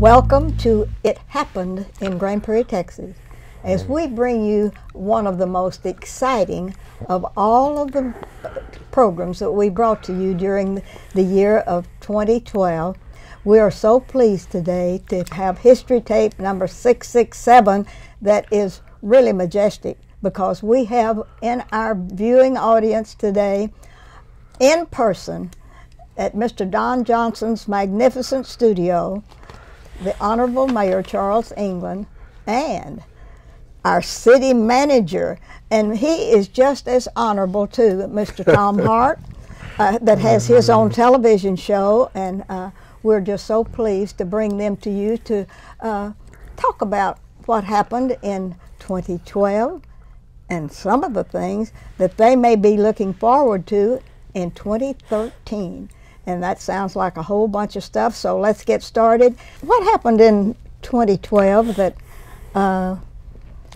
Welcome to It Happened in Grand Prairie, Texas, as we bring you one of the most exciting of all of the programs that we brought to you during the year of 2012. We are so pleased today to have history tape number 667 that is really majestic, because we have in our viewing audience today, in person, at Mr. Don Johnson's magnificent studio, the Honorable Mayor Charles England and our city manager, and he is just as honorable too, Mr. Tom Hart, that has his own television show, and we're just so pleased to bring them to you to talk about what happened in 2012 and some of the things that they may be looking forward to in 2013. And that sounds like a whole bunch of stuff, so let's get started. What happened in 2012 that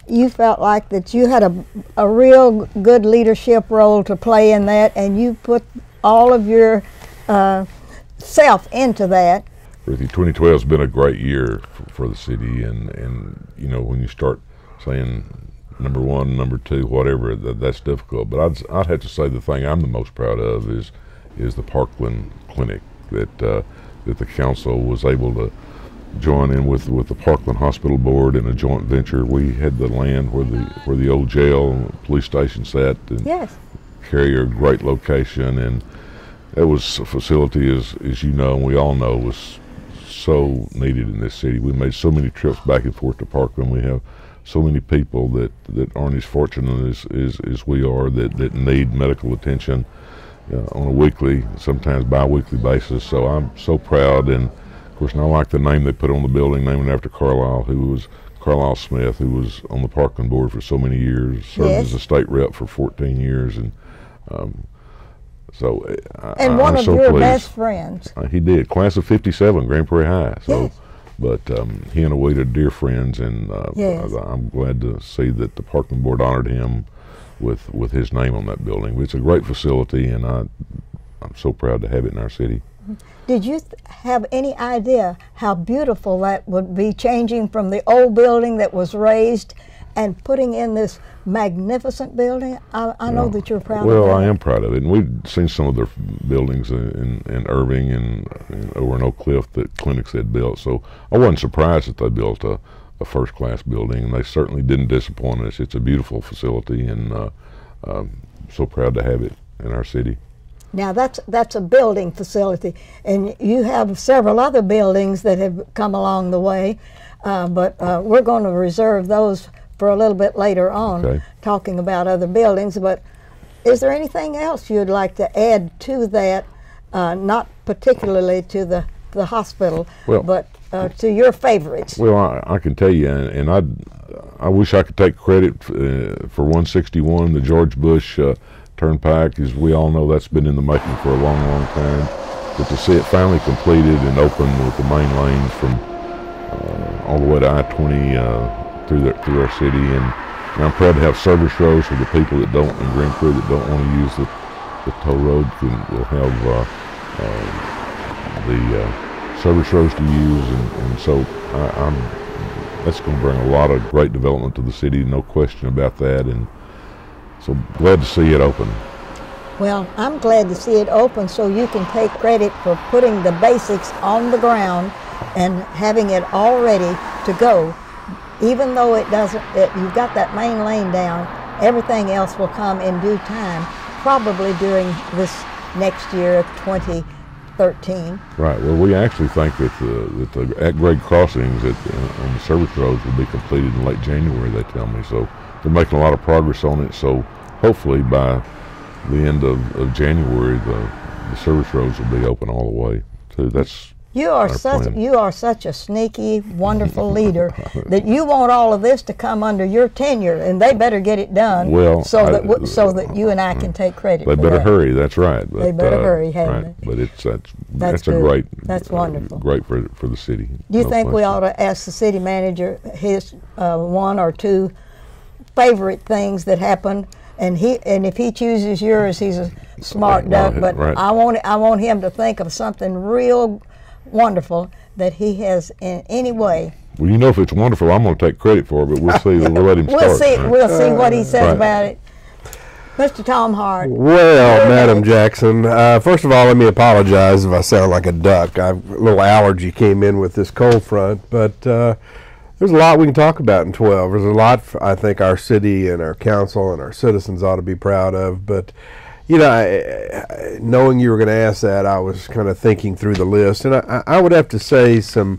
you felt like that you had a real good leadership role to play in that, and you put all of your self into that? Ruthie, 2012 has been a great year for the city, and you know, when you start saying number one, number two, whatever, that's difficult. But I'd have to say the thing I'm the most proud of is the Parkland Clinic that the council was able to join in with the Parkland Hospital Board in a joint venture. We had the land where the old jail and police station sat, and yes, Carrier, great location, and that was a facility, as you know and we all know, was so needed in this city. We made so many trips back and forth to Parkland. We have so many people that aren't as fortunate as we are that need medical attention on a weekly, sometimes bi-weekly basis. So I'm so proud, and of course, and I like the name they put on the building, naming after Carlisle Smith, who was on the Parkland Board for so many years, served yes, as a state rep for 14 years, and so and one of your best friends. He did, class of '57, Grand Prairie High. So, yes, but he and Awita are dear friends, and yes, I'm glad to see that the Parkland Board honored him with his name on that building. It's a great facility, and I'm so proud to have it in our city. Did you have any idea how beautiful that would be, changing from the old building that was razed and putting in this magnificent building? I know that you're proud of that. Well, I am proud of it, and we've seen some of their buildings in Irving and over in Oak Cliff that clinics had built, so I wasn't surprised that they built a first-class building, and they certainly didn't disappoint us. It's a beautiful facility, and so proud to have it in our city. Now that's a building facility, and you have several other buildings that have come along the way, but we're going to reserve those for a little bit later on, okay, talking about other buildings. But is there anything else you'd like to add to that, not particularly to the hospital, well, but to your favorites? Well, I can tell you, and I wish I could take credit for 161, the George Bush Turnpike. As we all know, that's been in the making for a long, long time. But to see it finally completed and open with the main lanes from all the way to I-20 through our city, and I'm proud to have service roads for the people that don't, in Grand Prairie, that don't want to use the toll road. We'll have the service roads to use, and so that's going to bring a lot of great development to the city, no question about that, and so glad to see it open. Well, I'm glad to see it open, so you can take credit for putting the basics on the ground and having it all ready to go. Even though you've got that main lane down, everything else will come in due time, probably during this next year of 2013. Right. Well, we actually think that the at-grade crossings on the service roads will be completed in late January, they tell me. So they're making a lot of progress on it. So hopefully by the end of January, the service roads will be open all the way. So that's you are such a sneaky, wonderful leader that you want all of this to come under your tenure, and they better get it done. Well, so that you and I can take credit. They better hurry. That's right. But, they better hurry, haven't right. they? But that's a great. That's wonderful. Great for the city. Do you think we ought to ask the city manager his one or two favorite things that happened, and if he chooses yours, he's a smart duck. But right. I want him to think of something real wonderful that he has in any way. Well, you know, if it's wonderful, I'm going to take credit for it, but we'll see. We'll let him start. We'll see what he says Right. about it. Mr. Tom Hart. Well, Madam Jackson, first of all, let me apologize if I sound like a duck. A little allergy came in with this cold front, but there's a lot we can talk about in 12. There's a lot I think our city and our council and our citizens ought to be proud of. But, you know, knowing you were going to ask that, I was kind of thinking through the list. And I would have to say seeing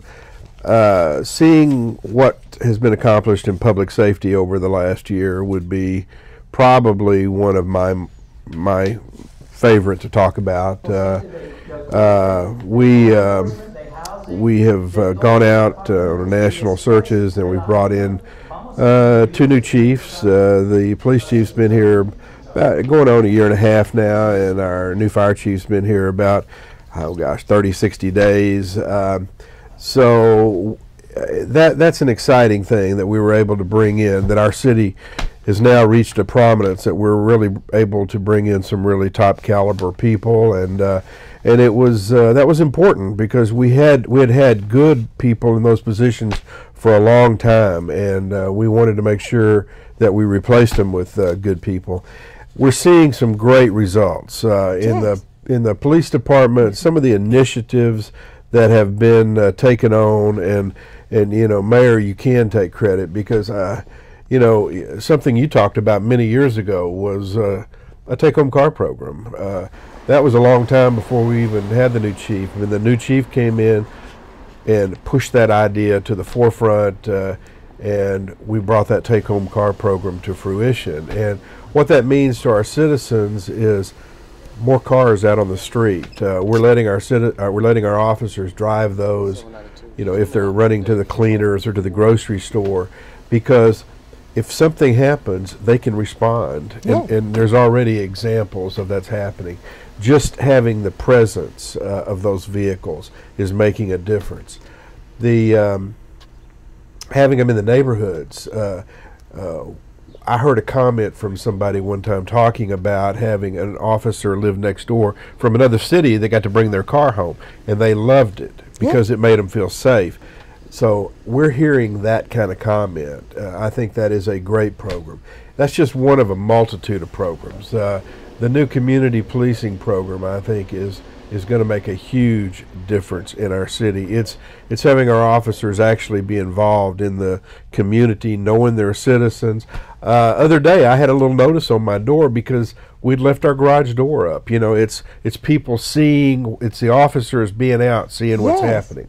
what has been accomplished in public safety over the last year would be probably one of my favorite to talk about. We have gone out on national searches, and we've brought in 2 new chiefs. The police chief's been here going on a year and a half now, and our new fire chief's been here about 30, 60 days. So that's an exciting thing that we were able to bring in, that our city has now reached a prominence that we're really able to bring in some really top caliber people, and it was that was important because we had good people in those positions for a long time, and we wanted to make sure that we replaced them with good people. We're seeing some great results in the police department. Some of the initiatives that have been taken on, and you know, Mayor, you can take credit because you know, something you talked about many years ago was a take-home car program. That was a long time before we even had the new chief. I mean, the new chief came in and pushed that idea to the forefront, and we brought that take-home car program to fruition. And what that means to our citizens is more cars out on the street. We're letting our officers drive those, you know, if they're running to the cleaners or to the grocery store, because if something happens, they can respond, and there's already examples of that's happening. Just having the presence of those vehicles is making a difference. The having them in the neighborhoods. I heard a comment from somebody one time talking about having an officer live next door from another city. They got to bring their car home, and they loved it because it made them feel safe. So we're hearing that kind of comment. I think that is a great program. That's just one of a multitude of programs. The new community policing program, I think, is going to make a huge difference in our city. It's having our officers actually be involved in the community, knowing they're citizens. Other day, I had a little notice on my door because we'd left our garage door up. You know, it's people seeing, it's the officers being out, seeing what's happening.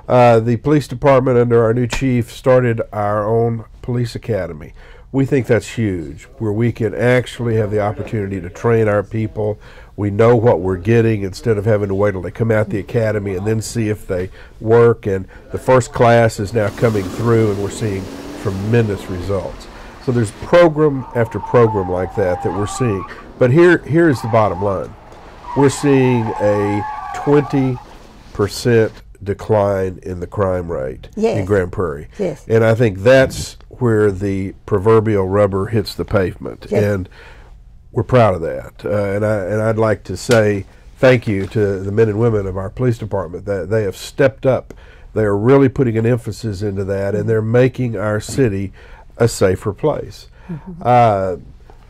The police department under our new chief started our own police academy. We think that's huge, where we can actually have the opportunity to train our people. We know what we're getting instead of having to wait till they come out the academy and then see if they work. And the first class is now coming through, and we're seeing tremendous results. So there's program after program like that we're seeing. But here's the bottom line. We're seeing a 20% decline in the crime rate in Grand Prairie. And I think that's where the proverbial rubber hits the pavement. And we're proud of that. And I'd like to say thank you to the men and women of our police department that they have stepped up. They are really putting an emphasis into that, and they're making our city a safer place.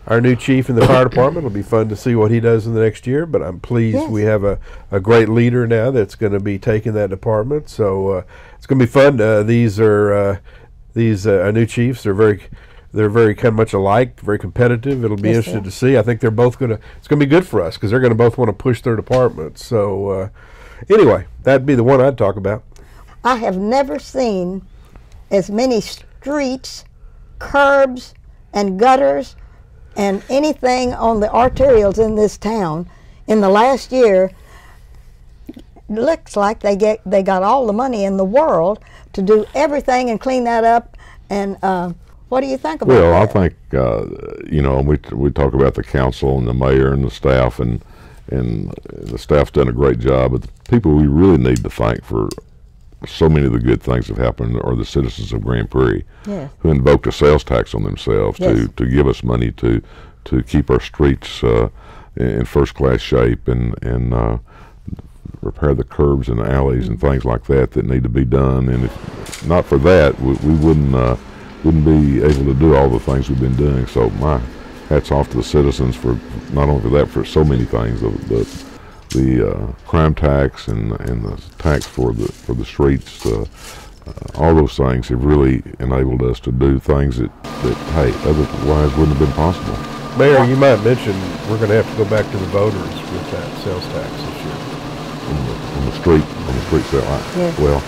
Our new chief in the fire department, will be fun to see what he does in the next year, but I'm pleased we have a great leader now that's going to be taking that department. So it's going to be fun. These are our new chiefs. They're very kind of much alike, very competitive. It'll be interesting to see. I think they're both it's going to be good for us because they're going to both want to push their departments. So anyway, that'd be the one I'd talk about. I have never seen as many streets, curbs, and gutters and anything on the arterials in this town in the last year. Looks like they got all the money in the world to do everything and clean that up. And what do you think about that? Well, I think you know, we talk about the council and the mayor and the staff, and the staff's done a great job. But the people we really need to thank for so many of the good things that have happened are the citizens of Grand Prairie, who invoked a sales tax on themselves to give us money to keep our streets in first class shape, and repair the curbs and the alleys and things like that need to be done. And if not for that, we wouldn't be able to do all the things we've been doing. So my hats off to the citizens for not only for that, for so many things. The crime tax and the tax for the streets. All those things have really enabled us to do things that hey, otherwise wouldn't have been possible. Mayor, you might mention we're going to have to go back to the voters with that sales tax this year. On the street sale. Yeah. Well,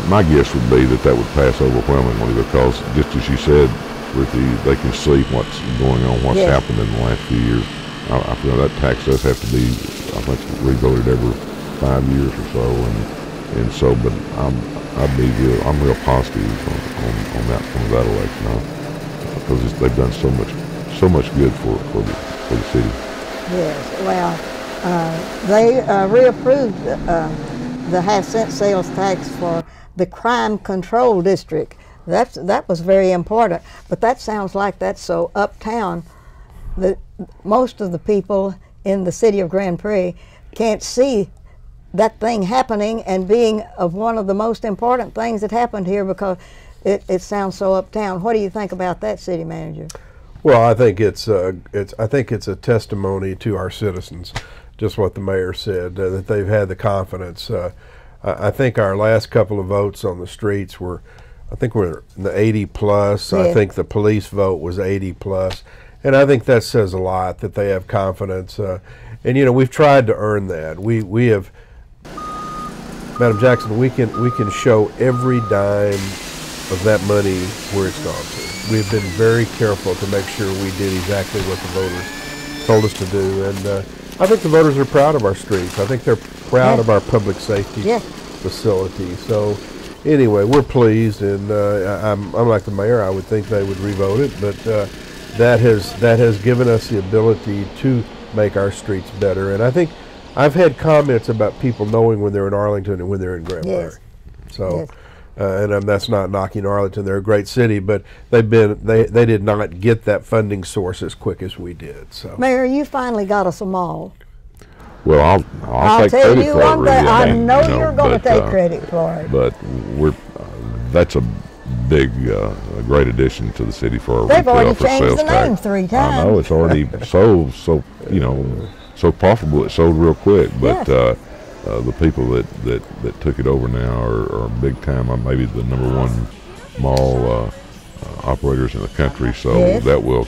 my guess would be that would pass overwhelmingly because, just as you said, Ruthie, they can see what's going on, what's happened in the last few years. I feel that tax does have to be, I think, revoted every 5 years or so, and so. But I'm real positive on that election because they've done so much good for the city. Yes, well, they reapproved the half-cent sales tax for the crime control district. That was very important, but that sounds like that's so uptown that most of the people in the city of Grand Prairie can't see that thing happening and being of one of the most important things that happened here because it sounds so uptown. What do you think about that, City Manager? Well, I think it's a testimony to our citizens, just what the mayor said, that they've had the confidence. I think our last couple of votes on the streets we're in the 80 plus. Yeah. I think the police vote was 80 plus, and I think that says a lot that they have confidence. And you know, we've tried to earn that. We have, Madam Jackson. We can show every dime of that money where it's gone to. We've been very careful to make sure we did exactly what the voters told us to do, and I think the voters are proud of our streets. I think they're proud of our public safety facility. So anyway, we're pleased, and I'm like the mayor. I would think they would revote it, but that has given us the ability to make our streets better. And I think I've had comments about people knowing when they're in Arlington and when they're in Grand Prairie. So. And that's not knocking Arlington; they're a great city, but they did not get that funding source as quick as we did. So, Mayor, you finally got us a mall. Well, I'll take tell credit you for one it. thing. I know you're going to take credit for it. But that's a big, great addition to the city for our They've retail already for changed sales the tax. name 3 times. I know it's already so profitable. It sold real quick, but. The people that took it over now are big time. Maybe the #1 mall operators in the country. So that'll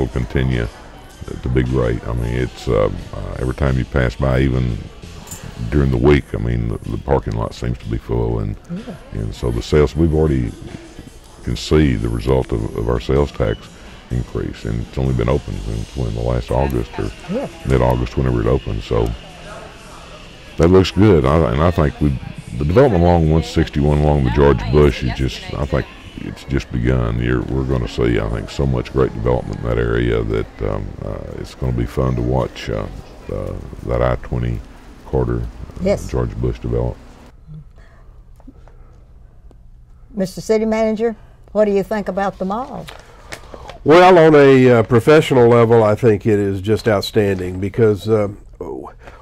continue to be great. I mean, it's every time you pass by, even during the week. I mean, the parking lot seems to be full, and so the sales we've already can see the result of our sales tax increase, and it's only been open since the last August or mid-August, whenever it opened. So. That looks good, and I think the development along 161 along the George Bush I think it's just begun. We're going to see, I think, so much great development in that area that it's going to be fun to watch that I-20 corridor, George Bush develop. Mr. City Manager, what do you think about the mall? Well, on a professional level, I think it is just outstanding because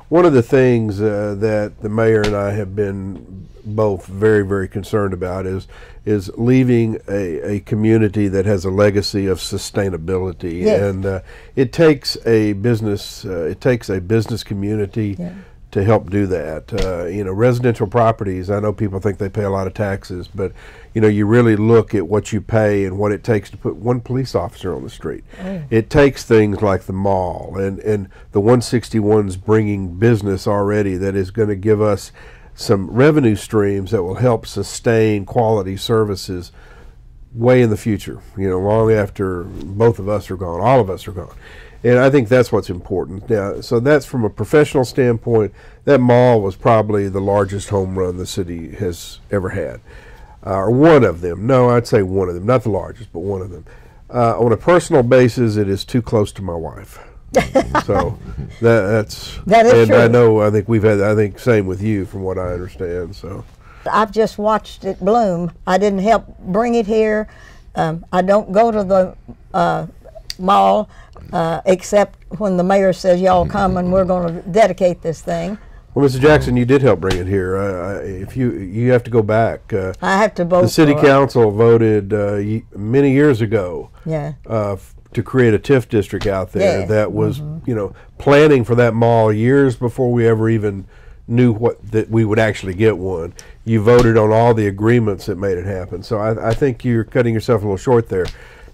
one of the things that the mayor and I have been both very, very concerned about is leaving a community that has a legacy of sustainability, and it takes a business community to help do that. Residential properties. I know people think they pay a lot of taxes, but you really look at what you pay and what it takes to put one police officer on the street. It takes things like the mall and the 161's bringing business already that is going to give us some revenue streams that will help sustain quality services way in the future, long after both of us are gone, all of us are gone. And I think that's what's important. Now, so that's from a professional standpoint. That mall was probably the largest home run the city has ever had. Or one of them. No, I'd say one of them. Not the largest, but one of them. On a personal basis, it is too close to my wife. So that is true. I think we've had, same with you from what I understand. So I've just watched it bloom. I didn't help bring it here. I don't go to the mall except when the mayor says, y'all come and we're going to dedicate this thing. Well, Mr. Jackson, you did help bring it here. If you have to go back. I have to vote. The city for council voted many years ago. Yeah. To create a TIF district out there Yes. that was, planning for that mall years before we ever even knew that we would actually get one. You voted on all the agreements that made it happen. So I think you're cutting yourself a little short there.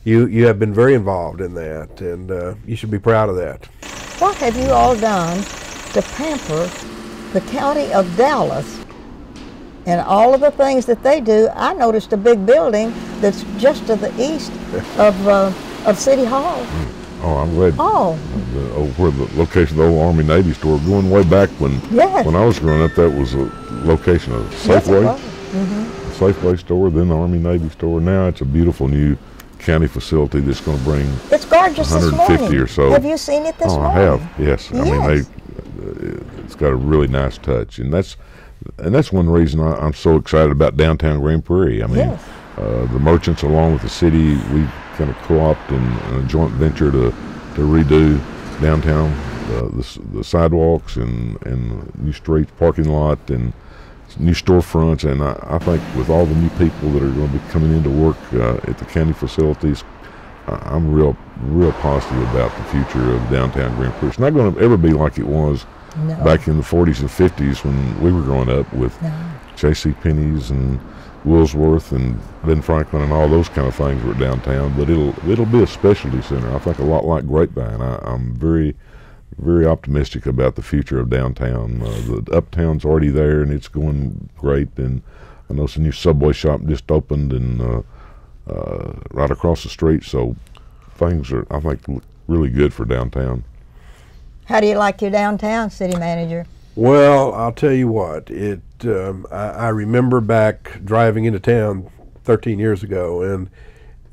You have been very involved in that, and you should be proud of that. What have you all done to pamper the county of Dallas and all of the things that they do? I noticed a big building that's just to the east of City Hall. Oh, I'm glad. Oh, Where the location of the old Army Navy store, going way back when Yes. when I was growing up, that was a location of yes, it Safeway, was. Safeway store, then the Army Navy store. Now it's a beautiful new county facility that's going to bring It's gorgeous this 150 morning. or so. Have you seen it this oh, morning? I have, yes. I mean, Yes. it's got a really nice touch, and that's one reason I'm so excited about downtown Grand Prairie. I mean, Yes. the merchants, along with the city, we kind of co-opted in a joint venture to redo downtown, the sidewalks and new streets, parking lot, and new storefronts. And I think with all the new people that are going to be coming into work at the county facilities, I'm real positive about the future of downtown Grand Prairie. It's not going to ever be like it was No. back in the 40s and 50s when we were growing up with No. J.C. Penney's and Woolsworth and Ben Franklin and all those kind of things were downtown. But it'll be a specialty center. I think a lot like Grapevine. I'm very, very optimistic about the future of downtown. The uptown's already there and it's going great. And I know some new Subway shop just opened and right across the street. So things are, I think, look really good for downtown. How do you like your downtown, city manager? Well, I'll tell you what. I remember back driving into town 13 years ago, and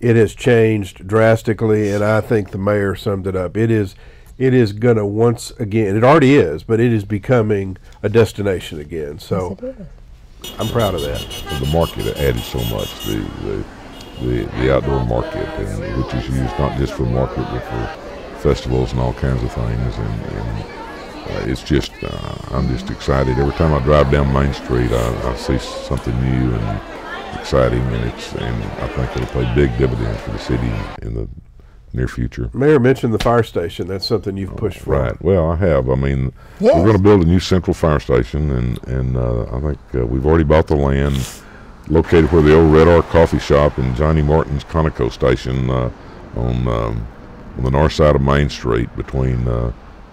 it has changed drastically. And I think the mayor summed it up. It is going to once again. It already is, but it is becoming a destination again. So Yes, it is. I'm proud of that. The market added so much. The outdoor market, and which is used not just for market but for festivals and all kinds of things, and it's just I'm just excited every time I drive down Main Street. I see something new and exciting, and I think it'll pay big dividends for the city in the near future. Mayor mentioned the fire station. That's something you've pushed for. Right. Well, I have. I mean, Yes. we're going to build a new central fire station, and I think we've already bought the land located where the old Red R Coffee Shop and Johnny Martin's Conoco station on the north side of Main Street between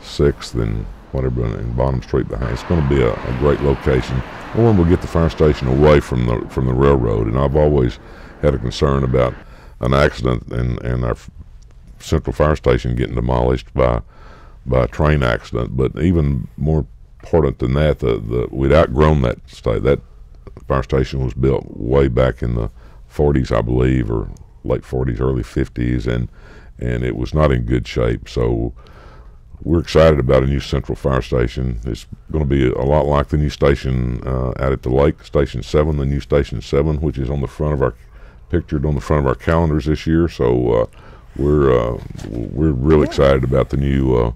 6th and whatever and Bottom Street behind. It's going to be a great location. One, we'll get the fire station away from the railroad, and I've always had a concern about an accident and our central fire station getting demolished by a train accident. But even more important than that, we'd outgrown that state. That fire station was built way back in the 40s, I believe, or late 40s, early 50s, and it was not in good shape. So we're excited about a new central fire station. It's going to be a lot like the new station out at the lake, Station 7, the new Station 7, which is pictured on the front of our calendars this year. So we're real excited about the new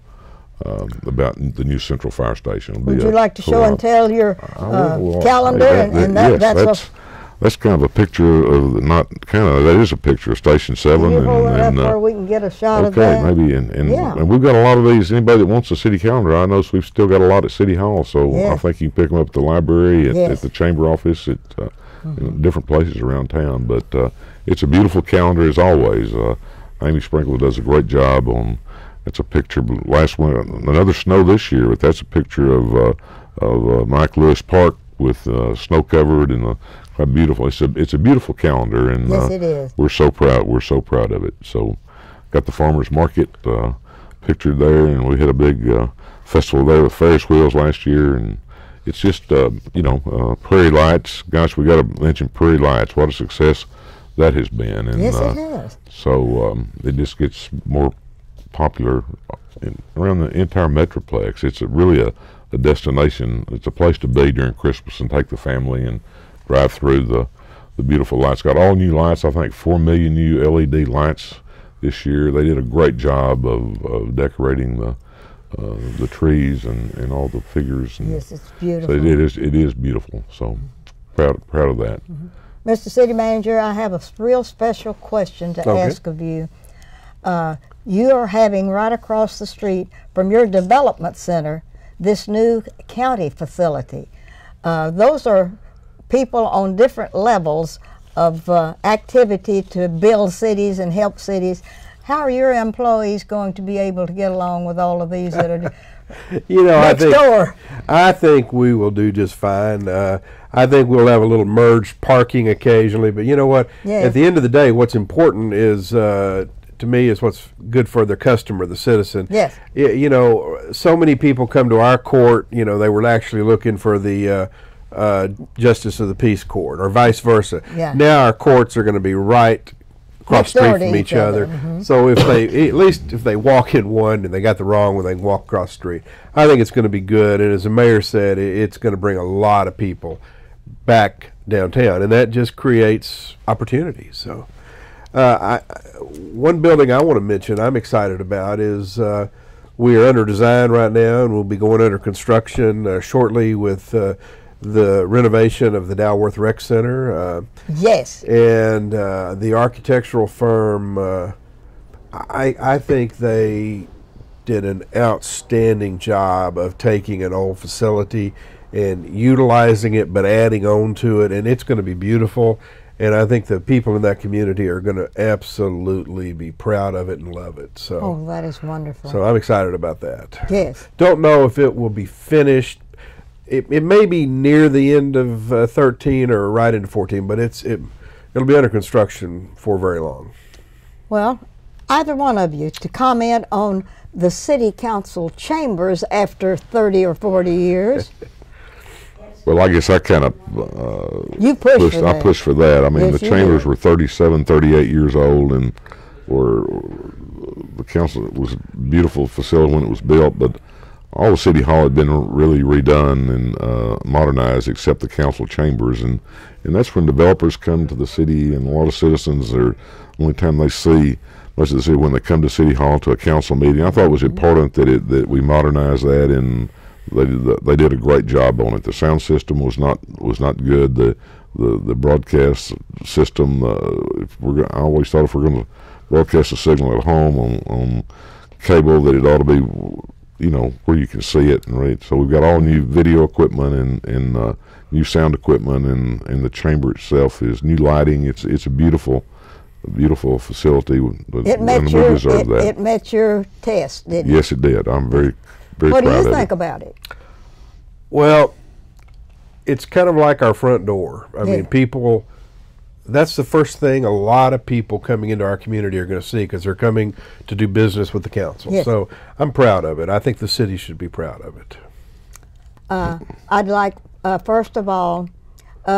central fire station. Would you like to show and tell your calendar? Yes, that's kind of a picture of that is a picture of Station 7. Can you hold it up and where we can get a shot of that? Okay, maybe, and Yeah. and we've got a lot of these. Anybody that wants a city calendar, I know we've still got a lot at City Hall, so Yes. I think you can pick them up at the library, at Yes. the chamber office, at different places around town. But it's a beautiful calendar as always. Amy Sprinkler does a great job on. It's a picture. Last one, another snow this year, but that's a picture of Mike Lewis Park with snow covered and quite beautiful. It's a beautiful calendar, and Yes, it is. we're so proud. We're so proud of it. So, got the farmers market pictured there, and we had a big festival there with Ferris wheels last year, and it's just Prairie Lights. Gosh, we got to mention Prairie Lights. What a success that has been. And, Yes, it has. So it just gets more popular around the entire Metroplex. It's really a destination. It's a place to be during Christmas and take the family and drive through the beautiful lights. Got all new lights. I think 4 million new LED lights this year. They did a great job of decorating the trees and all the figures. And Yes, it's so beautiful. it is beautiful. So proud of that. Mr. City Manager, I have a real special question to Okay. ask of you. You are having right across the street from your development center this new county facility. Those are people on different levels of activity to build cities and help cities. How are your employees going to be able to get along with all of these that are You know, next door? I think we will do just fine. I think we'll have a little merged parking occasionally, but you know what? Yeah. At the end of the day, what's important is, to me, is what's good for the customer, the citizen. Yes. You know, so many people come to our court. You know, they were actually looking for the Justice of the Peace Court, or vice versa. Yeah. Now our courts are going to be right across the Next door street to from each each other. other. So if they, at least if they walk in one and they got the wrong one, they can walk across the street. I think it's going to be good. And as the mayor said, it's going to bring a lot of people back downtown, and that just creates opportunities. So one building I want to mention I'm excited about is we are under design right now, and we'll be going under construction shortly with the renovation of the Dalworth Rec Center. Yes. And the architectural firm, I think they did an outstanding job of taking an old facility and utilizing it, but adding on to it, and it's going to be beautiful. And I think the people in that community are going to absolutely be proud of it and love it. So, Oh, that is wonderful. so I'm excited about that. Yes. Don't know if it will be finished. It may be near the end of 13 or right into 14, but it'll be under construction for very long. Well, either one of you to comment on the city council chambers after 30 or 40 years. Well, I guess I kind of You pushed for that. I pushed for that. I mean, Yes, the you chambers did. were 37, 38 years old, and the council was a beautiful facility when it was built, but all of City Hall had been really redone and modernized, except the council chambers, and that's when developers come to the city, and a lot of citizens are the only time they see most of the city when they come to City Hall to a council meeting. I thought it was important that we modernize that, and they did a great job on it. The sound system was not good. The broadcast system. I always thought if we're going to broadcast a signal at home on cable, that it ought to be, you know, where you can see it. Right. So we've got all new video equipment and new sound equipment, and the chamber itself is new lighting. It's a beautiful facility. It met and your we deserve that. it met your test, didn't it? Yes, it did. I'm very What do proud you of think it. about it? Well, it's kind of like our front door. I Yeah. mean, people, that's the first thing a lot of people coming into our community are going to see, because they're coming to do business with the council. Yes. So I'm proud of it. I think the city should be proud of it. I'd like, first of all,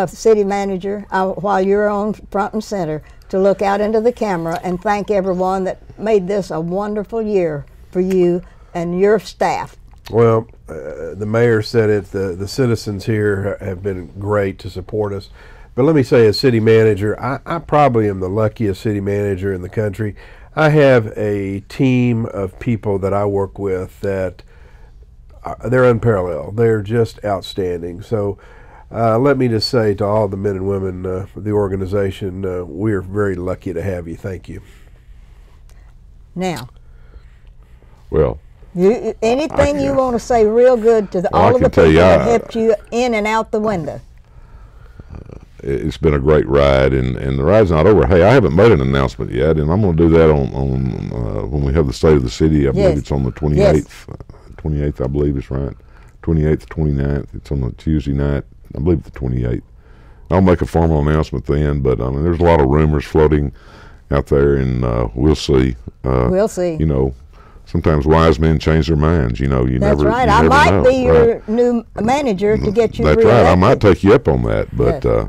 city manager, while you're on front and center, to look out into the camera and thank everyone that made this a wonderful year for you and your staff. Well, the mayor said it. The citizens here have been great to support us. But let me say, as city manager, I probably am the luckiest city manager in the country. I have a team of people that I work with that they're unparalleled. They're just outstanding. So let me just say to all the men and women of the organization, we are very lucky to have you. Thank you. Now, Well, anything you want to say real good to all of the can tell people you, that helped you in and out the window? it's been a great ride, and the ride's not over. Hey, I haven't made an announcement yet, and I'm going to do that on when we have the State of the City. I believe Yes. it's on the 28th. Yes. 28th, I believe is right. 28th, 29th. It's on the Tuesday night. I believe the 28th. I'll make a formal announcement then, but I mean, there's a lot of rumors floating out there, and we'll see. We'll see. You know, sometimes wise men change their minds. You know, you That's never. right. You I never might know. be your Right. new manager to get you That's right. reelected. I might take you up on that, but Yes.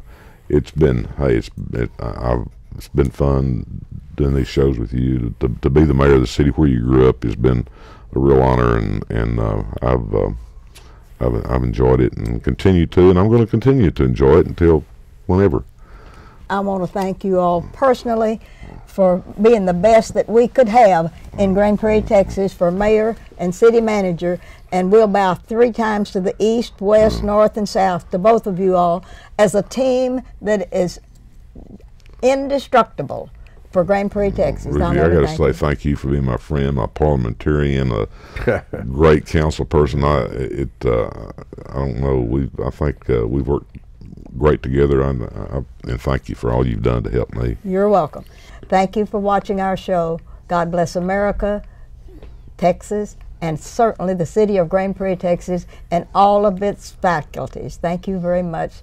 it's been it's been fun doing these shows with you. To be the mayor of the city where you grew up has been a real honor, and I've enjoyed it and continue to, and I'm going to continue to enjoy it until whenever. I want to thank you all personally for being the best that we could have in Grand Prairie, Texas, for mayor and city manager. And we'll bow 3 times to the east, west, north, and south to both of you all as a team that is indestructible for Grand Prairie, Texas. Ruthie, I got to say thank you for being my friend, my parliamentarian, a great council person. I don't know. I think we've worked great together, and thank you for all you've done to help me. You're welcome. Thank you for watching our show. God bless America, Texas, and certainly the city of Grand Prairie, Texas, and all of its faculties. Thank you very much.